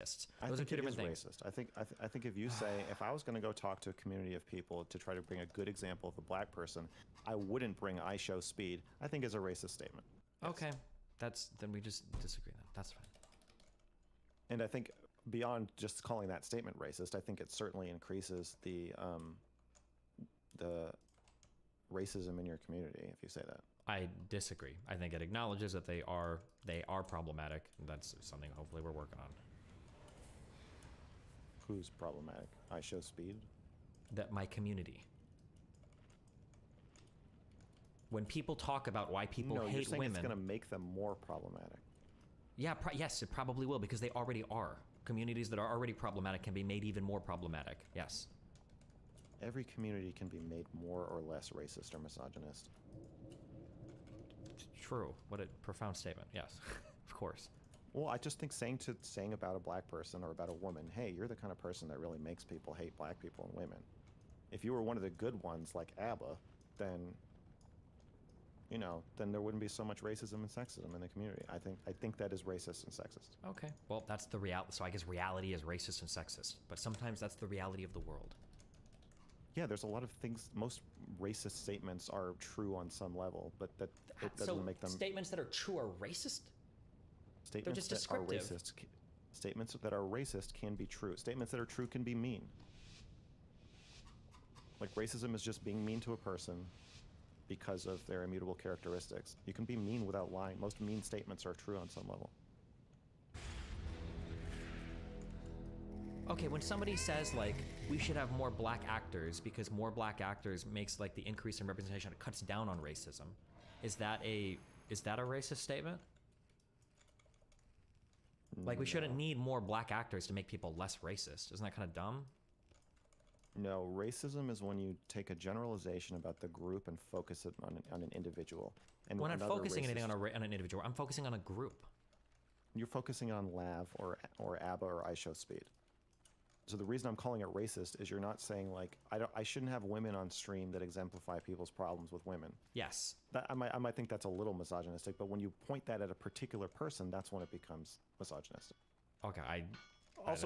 Those are two different things. Racist. I think if you say, if I was going to go talk to a community of people to try to bring a good example of a black person, I wouldn't bring I show speed. I think is a racist statement. Yes. Okay, then we just disagree then. That's fine. And I think beyond just calling that statement racist, I think it certainly increases the racism in your community if you say that. I disagree. I think it acknowledges that they are problematic. And that's something hopefully we're working on. Who's problematic? I show speed? That my community. When people talk about why people hate you're saying women, it's going to make them more problematic. Yeah, yes, it probably will, because they already are. Communities that are already problematic can be made even more problematic. Yes. Every community can be made more or less racist or misogynist. True. What a profound statement. Yes, of course. Well, I just think saying about a black person or about a woman, hey, you're the kind of person that really makes people hate black people and women. If you were one of the good ones like ABBA, then then there wouldn't be so much racism and sexism in the community. I think that is racist and sexist. Okay. Well, that's the reality. So I guess reality is racist and sexist, but sometimes that's the reality of the world. Yeah, there's a lot of things. Most racist statements are true on some level, but it doesn't make them. Statements that are true are racist? Statements They're just descriptive. Statements that are racist can be true. Statements that are true can be mean. Like racism is just being mean to a person because of their immutable characteristics. You can be mean without lying. Most mean statements are true on some level. Okay, when somebody says, like, we should have more black actors because more black actors makes, like, the increase in representation, it cuts down on racism. Is that a racist statement? Like, we shouldn't need more black actors to make people less racist. Isn't that kind of dumb? No, racism is when you take a generalization about the group and focus it on an individual. And when I'm focusing anything on an individual, I'm focusing on a group. You're focusing on Lav or ABBA or I Show Speed. So the reason I'm calling it racist is you're not saying, like, I shouldn't have women on stream that exemplify people's problems with women. Yes. I might think that's a little misogynistic, but when you point that at a particular person, that's when it becomes misogynistic. Okay,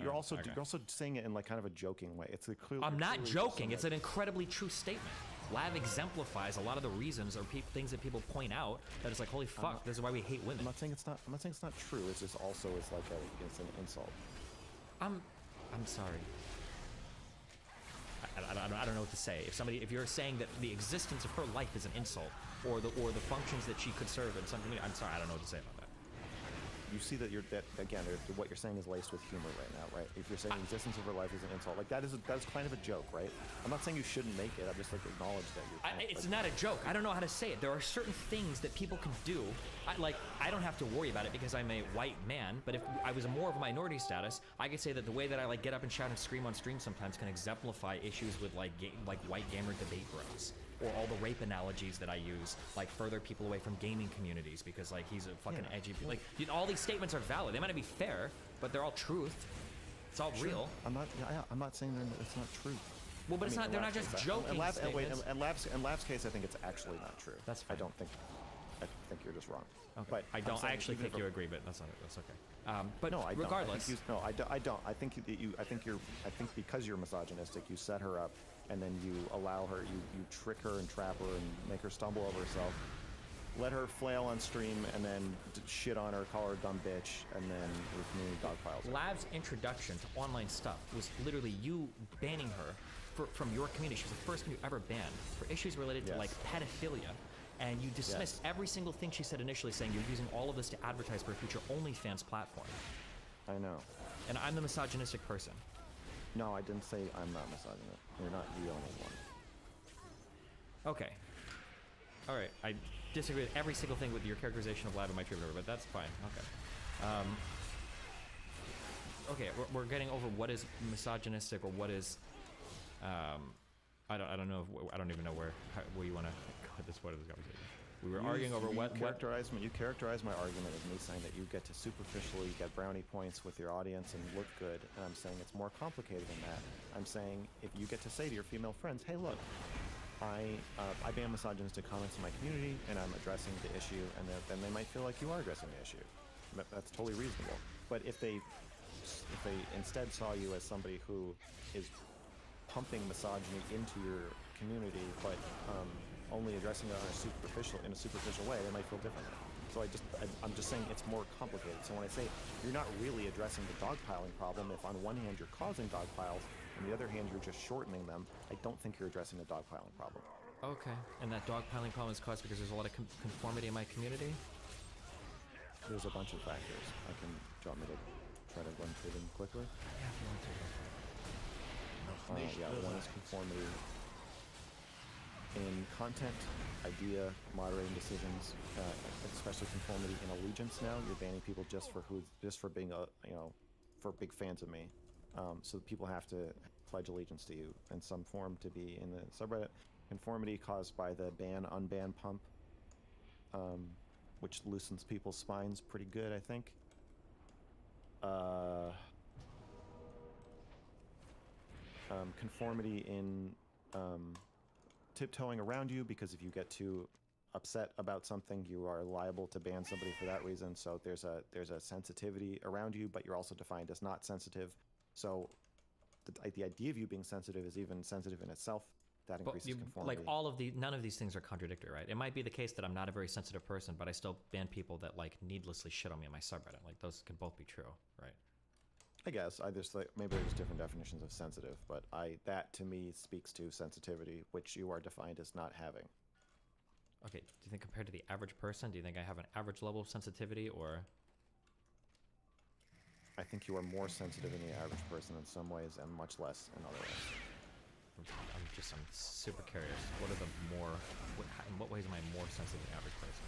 you're also saying it in like kind of a joking way. It's clearly. I'm not joking. It's an incredibly true statement. Lav exemplifies a lot of the reasons or things that people point out that it's like, holy fuck, this is why we hate women. I'm not saying it's not true. It's just also it's an insult. I'm sorry. I don't know what to say. If you're saying that the existence of her life is an insult, or the functions that she could serve in some community, I'm sorry, I don't know what to say about that. You see that what you're saying is laced with humor right now, right? If you're saying the existence of her life is an insult, like that's kind of a joke, right? I'm not saying you shouldn't make it. I'm just like acknowledge that it's not a joke. I don't know how to say it. There are certain things that people can do. I don't have to worry about it because I'm a white man. But if I was more of a minority status, I could say that the way that I get up and shout and scream on stream sometimes can exemplify issues with like white gamer debate bros, or all the rape analogies that I use, like further people away from gaming communities because like he's a fucking edgy. Like all these statements are valid. They might not be fair, but they're all truth. It's all real. I'm not saying it's not true. Well, but they're not just joking. In Lav's case, I think it's actually not true. That's fine. I think you're just wrong. Okay. But I actually think you agree, but that's not it. That's okay. But no, I regardless, don't. I don't. I think because you're misogynistic, you set her up, and then you allow her, you trick her and trap her and make her stumble over herself. Let her flail on stream and then shit on her, call her a dumb bitch, and then your community dogpiles her. Lav's introduction to online stuff was literally you banning her from your community. She was the first one you ever banned for issues related to like pedophilia. And you dismissed every single thing she said initially, saying you're using all of this to advertise for a future OnlyFans platform. I know. And I'm the misogynistic person. No, I didn't say I'm not misogynist. You're not the only one. Okay. All right. I disagree with every single thing with your characterization of Lav in my trivia, but that's fine. Okay. Okay, we're getting over what is misogynistic or what is. I don't know. I don't even know where you want to go at this point of this conversation. We were arguing over what. You characterize my argument as me saying that you get to superficially get brownie points with your audience and look good, and I'm saying it's more complicated than that. I'm saying if you get to say to your female friends, "Hey, look, I ban misogynistic comments in my community, and I'm addressing the issue," and then they might feel like you are addressing the issue. That's totally reasonable. But if they instead saw you as somebody who is pumping misogyny into your community, but only addressing it on in a superficial way, they might feel differently. So I'm just saying it's more complicated. So when I say you're not really addressing the dogpiling problem, if on one hand you're causing dogpiles, on the other hand you're just shortening them, I don't think you're addressing the dogpiling problem. Okay, and that dogpiling problem is caused because there's a lot of conformity in my community? There's a bunch of factors. Do you want me to try to run through them quickly? Yeah, if you want to go for it. Yeah, one is conformity in content, idea, moderating decisions, especially conformity in allegiance. Now you're banning people just for being for big fans of me. So people have to pledge allegiance to you in some form to be in the subreddit. Conformity caused by the ban-unban pump, which loosens people's spines pretty good, I think. Conformity in tiptoeing around you, because if you get too upset about something, you are liable to ban somebody for that reason. So there's a sensitivity around you, but you're also defined as not sensitive. So the idea of you being sensitive is even sensitive in itself. That increases conformity. Like none of these things are contradictory, right? It might be the case that I'm not a very sensitive person, but I still ban people that like needlessly shit on me in my subreddit. Like those can both be true, right? I guess maybe there's different definitions of sensitive, but that to me speaks to sensitivity, which you are defined as not having. Okay, do you think compared to the average person, do you think I have an average level of sensitivity, or? I think you are more sensitive than the average person in some ways and much less in other ways. I'm super curious. In what ways am I more sensitive than the average person?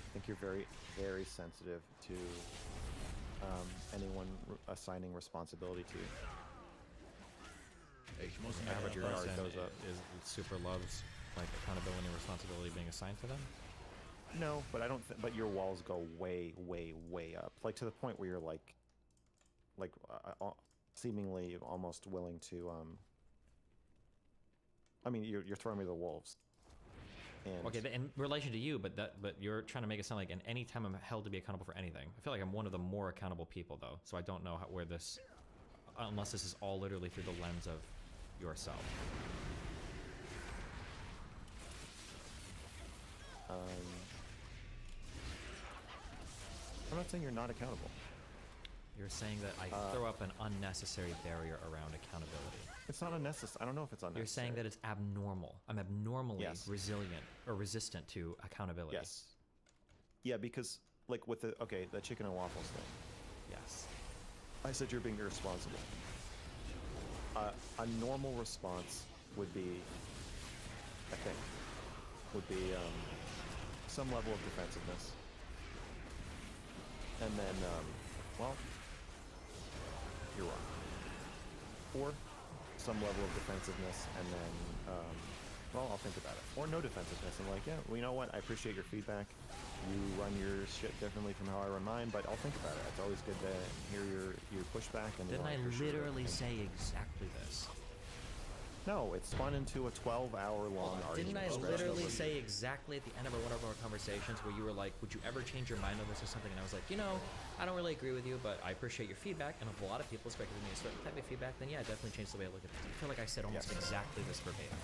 I think you're very, very sensitive to anyone assigning responsibility to you. Average person is super loves like accountability and responsibility being assigned to them. No, but I don't. But your walls go way, way, way up, like to the point where you're like seemingly almost willing to. I mean, you're throwing me to the wolves. And okay, in relation to you, but you're trying to make it sound like in any time I'm held to be accountable for anything. I feel like I'm one of the more accountable people, though. So I don't know where this, unless this is all literally through the lens of yourself. I'm not saying you're not accountable. You're saying that I throw up an unnecessary barrier around accountability. It's not unnecessary. I don't know if it's unnecessary. You're saying that it's abnormal. I'm abnormally Yes. resilient or resistant to accountability. Yes. Yeah, because like with the chicken and waffles thing. Yes. I said you're being irresponsible. A normal response would be, I think, some level of defensiveness. And then, well, you're wrong. Or some level of defensiveness, and then, I'll think about it. Or no defensiveness, and like, yeah, well, you know what? I appreciate your feedback. You run your shit differently from how I run mine, but I'll think about it. It's always good to hear your pushback. And didn't I literally say exactly this? No, it spun into a 12-hour-long argument. Didn't I literally say exactly at the end of one of our conversations where you were like, would you ever change your mind on this or something? And I was like, I don't really agree with you, but I appreciate your feedback. And if a lot of people expect me a certain type of feedback, then yeah, definitely change the way I look at this. I feel like I said almost exactly this verbatim.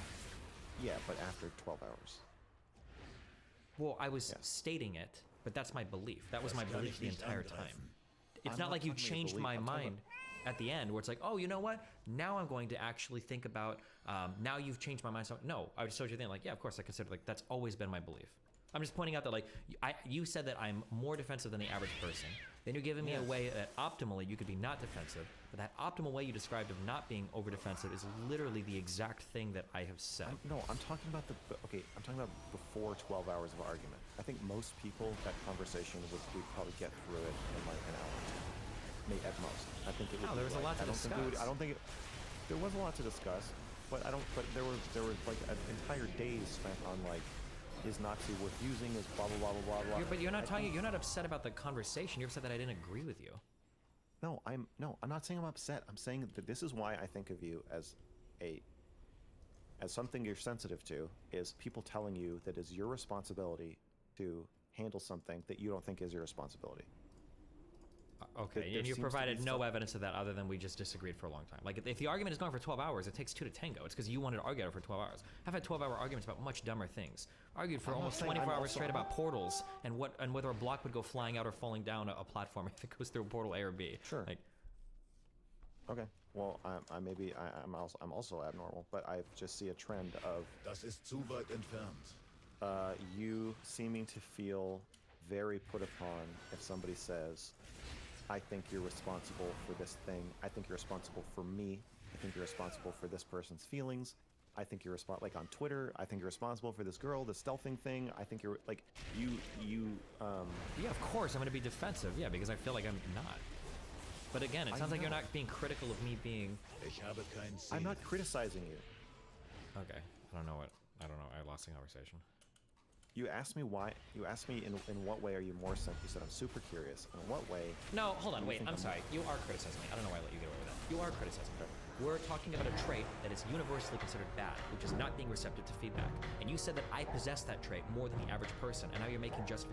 Yeah, but after 12 hours. Well, I was stating it, but that's my belief. That was my belief the entire time. It's not like you changed my mind at the end where it's like, oh, you know what? Now I'm going to actually think about, now you've changed my mind. So no, I just told you then, like, yeah, of course I consider, like, that's always been my belief. I'm just pointing out that, like, you said that I'm more defensive than the average person. Then you're giving me a way that optimally you could be not defensive, but that optimal way you described of not being over defensive is literally the exact thing that I have said. I'm talking about I'm talking about before 12 hours of argument. I think most people, that conversation we'd probably get through it in like an hour or two. Maybe at most. I think it would. No, there was a lot to discuss. There was a lot to discuss, but there were like entire days spent on like, is Nazi worth using? Is blah blah blah blah blah blah. But you're not upset about the conversation. You're upset that I didn't agree with you. No, I'm not saying I'm upset. I'm saying that this is why I think of you as a as something you're sensitive to is people telling you that it's your responsibility to handle something that you don't think is your responsibility. Okay, There and you seems to provided be no some- evidence of that other than we just disagreed for a long time. Like, if the argument is going for 12 hours, it takes 2 to tango. It's because you wanted to argue it for 12 hours. I've had 12-hour arguments about much dumber things. Argued for I'm not almost saying- 24 I'm hours also- straight about portals and whether a block would go flying out or falling down a platform if it goes through portal A or B. Sure. Like, Okay. Well, I'm also abnormal, but I just see a trend of Das ist zu weit entfernt. you seeming to feel very put upon if somebody says, I think you're responsible for this thing. I think you're responsible for me. I think you're responsible for this person's feelings. I think you're responsible, like on Twitter, I think you're responsible for this girl, the stealthing thing. I think you're, like, yeah, of course, I'm going to be defensive, yeah, because I feel like I'm not. But again, it I sounds like you're know. not being critical of me being... Ich habe kein I'm Ziel. not criticizing you. Okay, I don't know, I lost the conversation. You asked me why, you asked me in what way are you more sensitive? You said, I'm super curious. In what way? No, hold on, You wait, think I'm I'm- sorry. You are criticizing me. I don't know why I let you get away with that. You are criticizing me. We're talking about a trait that is universally considered bad, which is not being receptive to feedback. And you said that I possess that trait more than the average person, and now you're making justification